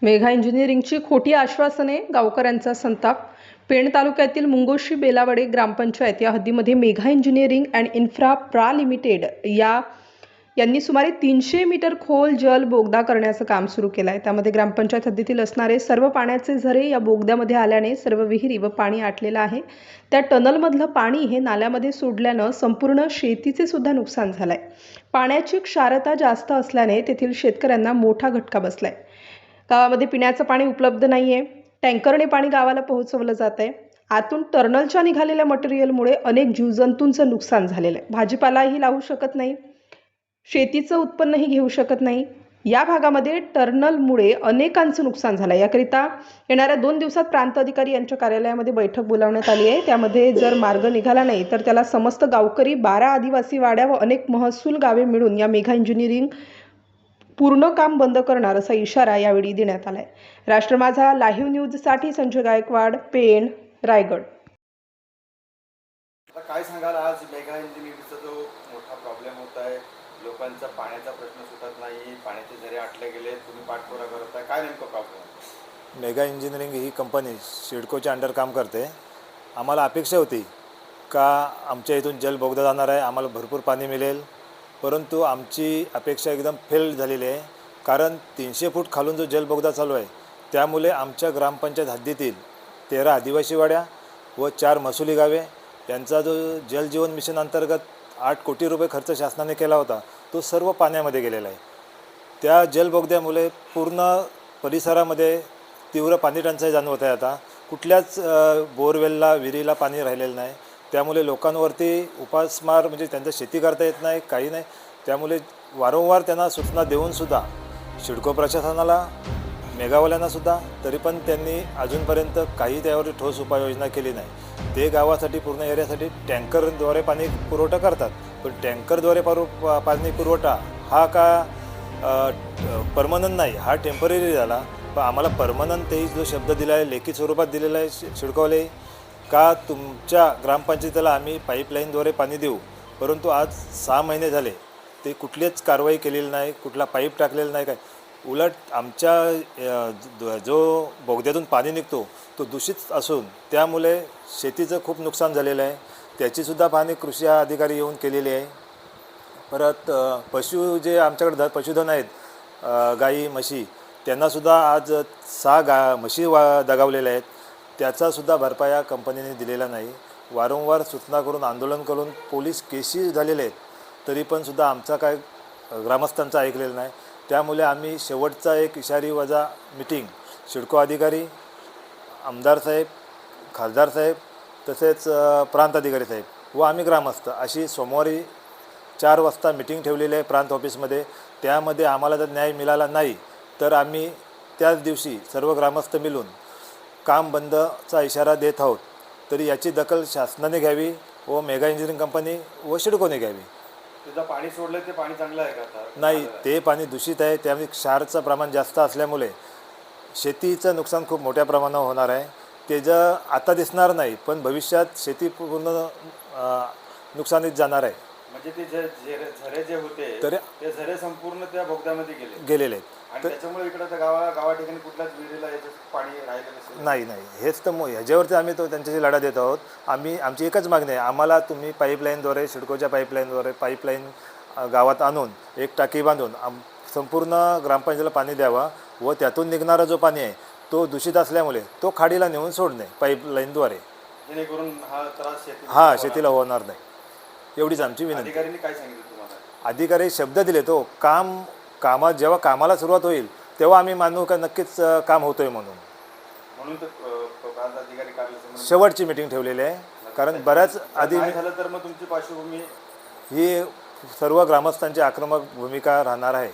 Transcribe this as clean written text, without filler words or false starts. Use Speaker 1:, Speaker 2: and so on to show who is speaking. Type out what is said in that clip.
Speaker 1: मेघा इंजिनिअरिंगची खोटी आश्वासने, गावकऱ्यांचा संताप. पेण तालुक्यातील मुंगोशी बेलावडे ग्रामपंचायत या हद्दीमध्ये मेघा इंजिनिअरिंग अँड इन्फ्रा प्रा लिमिटेड यांनी सुमारे 300 मीटर खोल जल बोगदा करण्याचं काम सुरू केलं आहे. त्यामध्ये ग्रामपंचायत हद्दीतील असणारे सर्व पाण्याचे झरे या बोगद्यामध्ये आल्याने सर्व विहिरी व पाणी आटलेलं आहे. त्या टनलमधलं पाणी हे नाल्यामध्ये सोडल्यानं संपूर्ण शेतीचे सुद्धा नुकसान झालंय. पाण्याची क्षारता जास्त असल्याने तेथील शेतकऱ्यांना मोठा झटका बसलाय. गावामध्ये पिण्याचं पाणी उपलब्ध नाही आहे. टँकरने पाणी गावाला पोहोचवलं जात आहे. आतून टर्नलच्या निघालेल्या मटेरियलमुळे अनेक जीवजंतूंचं नुकसान झालेलं आहे. भाजीपालाही लावू शकत नाही, शेतीचं उत्पन्नही घेऊ शकत नाही. या भागामध्ये टर्नलमुळे अनेकांचं नुकसान झालं. याकरिता येणाऱ्या 2 दिवसात प्रांत अधिकारी यांच्या कार्यालयामध्ये बैठक बोलावण्यात आली आहे. त्यामध्ये जर मार्ग निघाला नाही तर त्याला समस्त गावकरी, 12 आदिवासी वाड्या व अनेक महसूल गावे मिळून या मेघा इंजिनिअरिंग पूर्ण काम बंद करणार असा इशारा यावेळी देण्यात आलाय. राष्ट्र माझा लाईव्ह न्यूजसाठी संजय गायकवाड, पेण, रायगड.
Speaker 2: काय सांगाल, आज मेघा इंजिनिअरिंगचा जो मोठा प्रॉब्लेम होत आहे, लोकांचा पाण्याचा प्रश्न सुटत नाही, पाण्याचे झरे आटले गेले, तुम्ही पाठपुरा करताय, काय नेमकं प्रॉब्लेम?
Speaker 3: मेघा इंजिनिअरिंग ही कंपनी सिडकोच्या अंडर काम करते. आम्हाला अपेक्षा होती का आमच्या इथून जल बोगदा जाणार आहे, आम्हाला भरपूर पाणी मिळेल, परंतु आमची अपेक्षा एकदम फेल झालेली आहे. कारण 300 फूट खालून जो जल बोगदा चालू आहे त्यामुळे आमच्या ग्रामपंचायत हद्दीतील 13 आदिवासी वाड्या व 4 महसुली गावे यांचा जो जल जीवन मिशन अंतर्गत 8 कोटी रुपये खर्च शासनाने केला होता तो सर्व पाण्यामध्ये गेलेला आहे. त्या जलबोगद्यामुळे पूर्ण परिसरामध्ये तीव्र पाणी टंचाई जाणवत आहे. आता कुठल्याच बोरवेलला, विहिरीला पाणी राहिलेलं नाही. त्यामुळे लोकांवरती उपासमार, म्हणजे त्यांचं शेती करता येत नाही, काही नाही. त्यामुळे वारंवार त्यांना सूचना देऊनसुद्धा सिडको प्रशासनाला, मेघावाल्यांनासुद्धा, तरी पण त्यांनी अजूनपर्यंत काही त्यावर ठोस उपाययोजना केली नाही. ते गावासाठी, पूर्ण एरियासाठी टँकरद्वारे पाणी पुरवठा करतात, पण टँकरद्वारे पाणी पुरवठा हा का परमनंट नाही, हा टेम्पररी झाला. पण आम्हाला परमनंट तेही जो शब्द दिला आहे, लेखी स्वरूपात दिलेला आहे सिडकोवाले, का तुमच्या ग्रामपंचायतीला आम्ही पाईपलाईनद्वारे पाणी देऊ, परंतु आज 6 महिने झाले ते कुठलीच कारवाई केलेली नाही, कुठला पाईप टाकलेला नाही. काय उलट आमच्या जो बोगद्यातून पाणी निघतो तो दूषित असून त्यामुळे शेतीचं खूप नुकसान झालेलं आहे. त्याचीसुद्धा पाहणी कृषी अधिकारी येऊन केलेली आहे. परत पशु जे आमच्याकडे पशुधन आहेत, गाई, म्हशी, त्यांनासुद्धा आज 6 म्हशी दगावलेल्या आहेत. त्याचासुद्धा भरपाया कंपनीने दिलेला नाही. वारंवार सूचना करून, आंदोलन करून पोलीस केसी झालेले आहेत, तरी पण सुद्धा आमचा काय ग्रामस्थांचा ऐकलेलं नाही. त्यामुळे आम्ही शेवटचा एक इशारी वजा मीटिंग सिडको अधिकारी, आमदार साहेब, खासदार साहेब, तसेच प्रांत अधिकारी साहेब व आम्ही ग्रामस्थ अशी सोमवारी 4 वाजता मीटिंग ठेवलेली आहे प्रांत ऑफिसमध्ये. त्यामध्ये आम्हाला जर न्याय मिळाला नाही तर आम्ही त्याच दिवशी सर्व ग्रामस्थ मिळून काम बंदचा इशारा देत आहोत. तरी याची दखल शासनाने घ्यावी व मेघा इंजिनिअरिंग कंपनी व सिडकोने घ्यावी.
Speaker 2: तुझं पाणी सोडलं ते पाणी चांगलं आहे का आता?
Speaker 3: नाही, ते पाणी दूषित आहे. त्यामुळे क्षारचं प्रमाण जास्त असल्यामुळे शेतीचं नुकसान खूप मोठ्या प्रमाणावर होणार आहे. त्याचं आता दिसणार नाही, पण भविष्यात शेती पूर्ण नुकसानीत जाणार आहे.
Speaker 2: म्हणजे ते झरे जे होते
Speaker 3: तर
Speaker 2: ते झरे संपूर्ण त्या बोगद्यामध्ये
Speaker 3: गेलेले आहेत.
Speaker 2: आणि त्याच्यामुळे इकडे त्या गावा ठिकाणी कुठल्याच विहिरीला याचं पाणी राहिलं नसेल.
Speaker 3: नाही, हेच तर ह्याच्यावरती आम्ही त्यांच्याशी लढा देत आहोत. आमची एकच मागणी आहे, आम्हाला तुम्ही पाईपलाईनद्वारे, सिडकोच्या पाईपलाईनद्वारे पाईपलाईन गावात आणून एक टाकी बांधून संपूर्ण ग्रामपंचायतीला पाणी द्यावा व त्यातून निघणारा जो पाणी आहे तो दूषित असल्यामुळे तो खाडीला नेऊन सोडणे पाईपलाईनद्वारे,
Speaker 2: जेणेकरून हा त्रास
Speaker 3: शेतीला होणार नाही. एवढीच आमची विनंती.
Speaker 2: अधिकाऱ्यांनी काय सांगितलं तुम्हाला?
Speaker 3: अधिकारी शब्द दिले, तो जेव्हा कामाला सुरुवात होईल तेव्हा आम्ही मानू का नक्कीच काम होतोय म्हणून
Speaker 2: प्रांत अधिकारी कार्यालयासमोर
Speaker 3: शेवटची मीटिंग ठेवलेली आहे. कारण बऱ्याच आधी
Speaker 2: झालं तर मग तुमची पार्श्वभूमी
Speaker 3: ही सर्व ग्रामस्थांची आक्रमक भूमिका राहणार आहे.